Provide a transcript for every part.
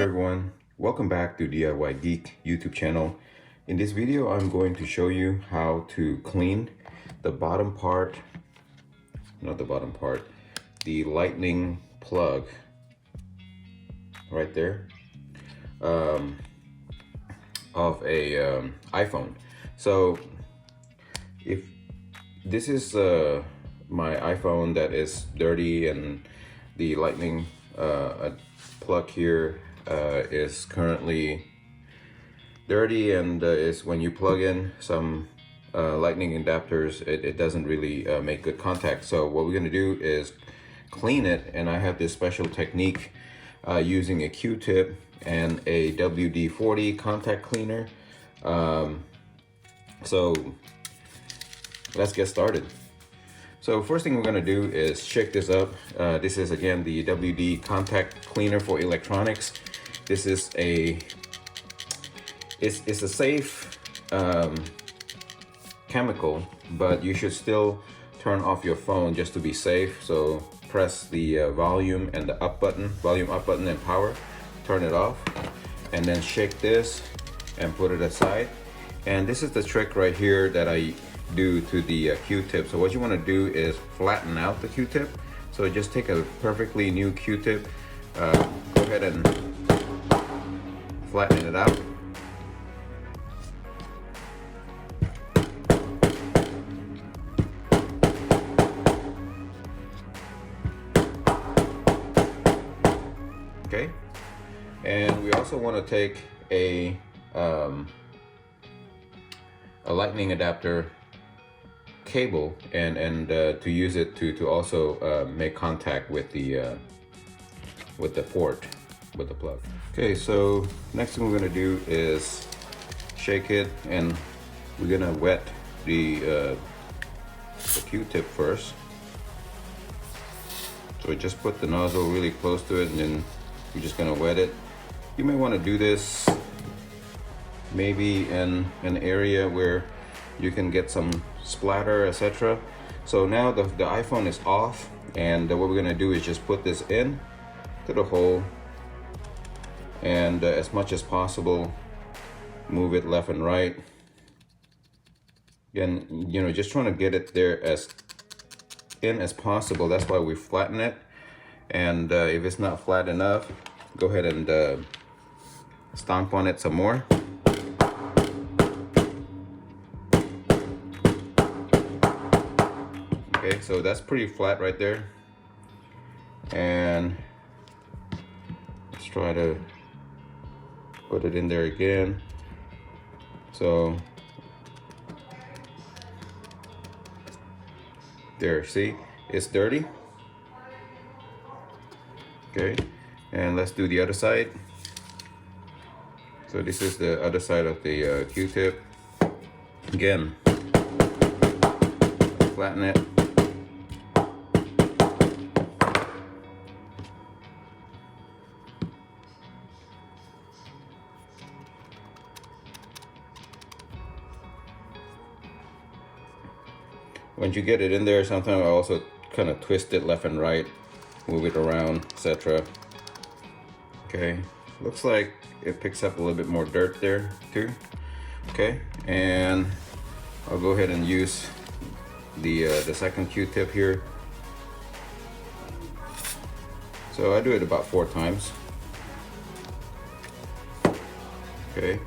everyone, welcome back to DIY Geek YouTube channel. In this video I'm going to show you how to clean the bottom part, not the bottom part, the lightning plug right there of a iPhone. So if this is my iPhone that is dirty and the lightning plug here is currently dirty, and is when you plug in some lightning adapters, it doesn't really make good contact. So what we're going to do is clean it, and I have this special technique using a Q-tip and a WD-40 contact cleaner. So let's get started. So first thing we're going to do is shake this up. This is again the WD contact cleaner for electronics. This is it's a safe chemical, but you should still turn off your phone just to be safe. So press the volume and the up button, volume up button and power, turn it off, and then shake this and put it aside. And this is the trick right here that I do to the Q-tip. So what you want to do is flatten out the Q-tip. So just take a perfectly new Q-tip, go ahead and flatten it out. Okay, and we also want to take a lightning adapter cable and to use it to also make contact with the port, with the plug. Okay, so next thing we're going to do is shake it, and we're going to wet the Q-tip first. So just put the nozzle really close to it, and then we're just going to wet it. You may want to do this maybe in an area where you can get some splatter, etc. So now the iPhone is off, and what we're going to do is just put this in to the hole, and as much as possible move it left and right. Again, you know, just trying to get it there as in as possible. That's why we flatten it. And if it's not flat enough, go ahead and stomp on it some more. Okay, so that's pretty flat right there. And let's try to put it in there again. So there, see, it's dirty. Okay, and let's do the other side. So this is the other side of the Q-tip. Again, flatten it. Once you get it in there, sometimes I also kind of twist it left and right, move it around, etc. Okay, looks like it picks up a little bit more dirt there too. Okay, and I'll go ahead and use the second Q-tip here. So I do it about 4 times. Okay.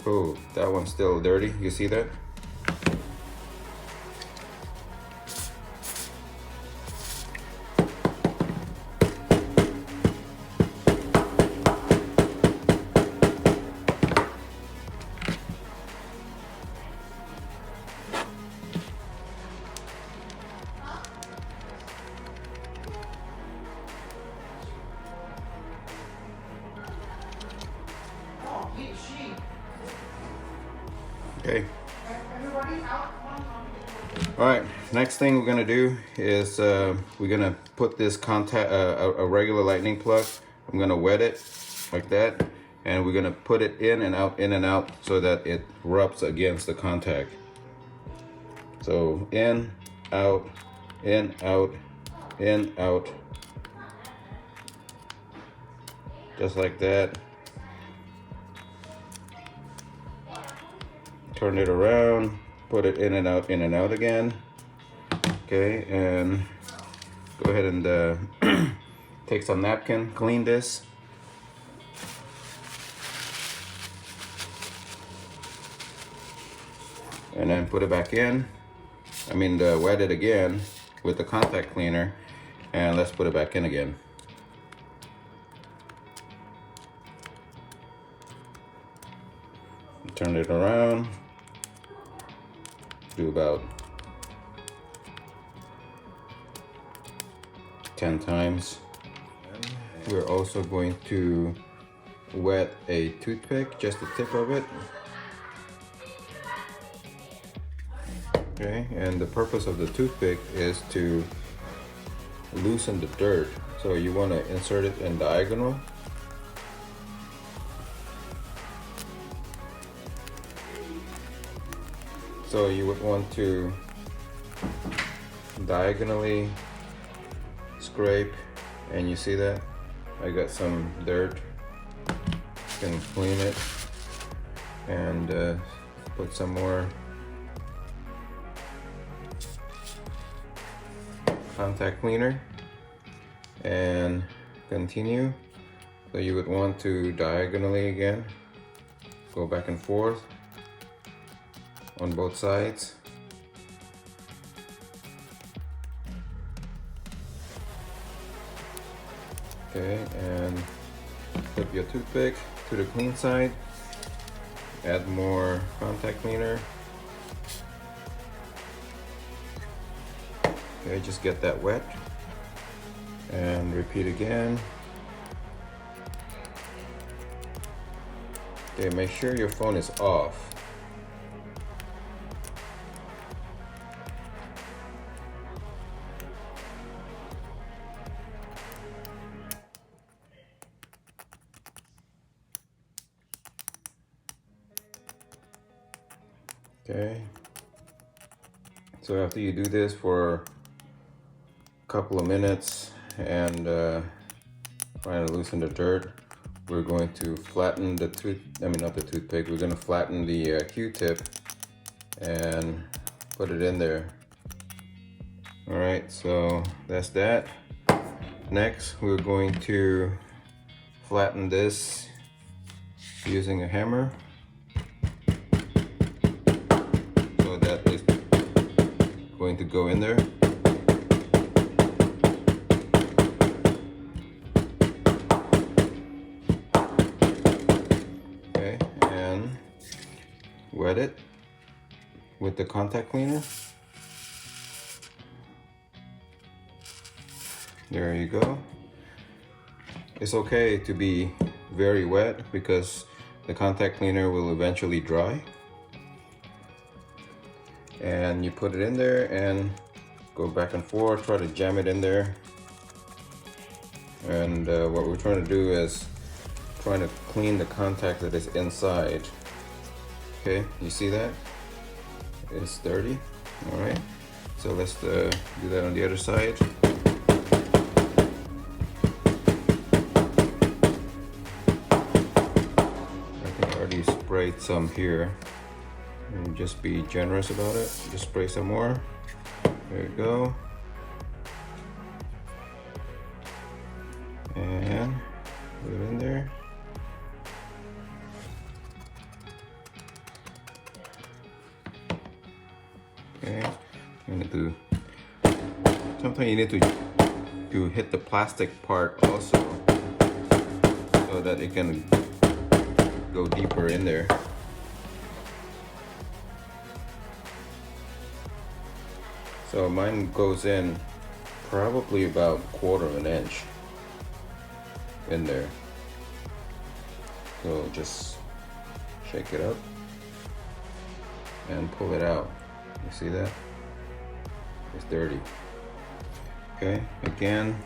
Oh, that one's still dirty. You see that? Okay. All right, next thing we're gonna do is we're gonna put this contact, a regular lightning plug. I'm gonna wet it like that, and we're gonna put it in and out, so that it rubs against the contact. So in, out, in, out, in, out, just like that. Turn it around, put it in and out again. Okay, and go ahead and take some napkin, clean this. And then put it back in. Wet it again with the contact cleaner, and let's put it back in again. Turn it around. Do about 10 times. We're also going to wet a toothpick, just the tip of it. Okay, and the purpose of the toothpick is to loosen the dirt. So you want to insert it in diagonal. So you would want to diagonally scrape, and you see that? I got some dirt. You can clean it and put some more contact cleaner and continue. So you would want to diagonally again go back and forth on both sides. Okay, and flip your toothpick to the clean side, add more contact cleaner. Okay, just get that wet and repeat again. Okay, make sure your phone is off. Okay, so after you do this for a couple of minutes and trying to loosen the dirt, we're going to flatten the not the toothpick, we're going to flatten the Q-tip and put it in there. All right, so that's that. Next, we're going to flatten this using a hammer. That is going to go in there. Okay, and wet it with the contact cleaner. There you go. It's okay to be very wet because the contact cleaner will eventually dry. And you put it in there and go back and forth, try to jam it in there. And what we're trying to do is trying to clean the contact that is inside. Okay, you see that? It's dirty. All right, so let's do that on the other side. I think I already sprayed some here. And just be generous about it. Just spray some more. There you go. And put it in there. Okay. Sometimes you need to hit the plastic part also, so that it can go deeper in there. So mine goes in probably about 1/4 of an inch in there. So just shake it up. and pull it out. You see that? It's dirty. Okay, again.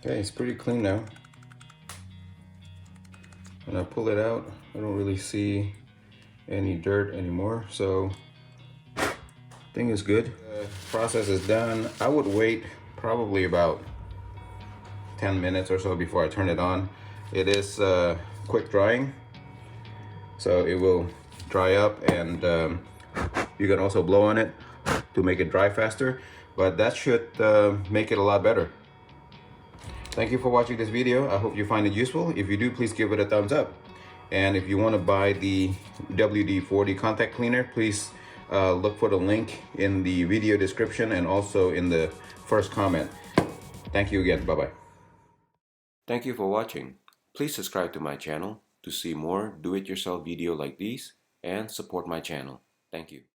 Okay, it's pretty clean now. When I pull it out, I don't really see any dirt anymore, so thing is good. The process is done. I would wait probably about 10 minutes or so before I turn it on. It is quick drying, so it will dry up, and you can also blow on it to make it dry faster, but that should make it a lot better. Thank you for watching this video. I hope you find it useful. If you do, please give it a thumbs up. And if you want to buy the WD-40 contact cleaner, please look for the link in the video description and also in the first comment. Thank you again. Bye-bye. Thank you for watching. Please subscribe to my channel to see more do-it-yourself video like these and support my channel. Thank you.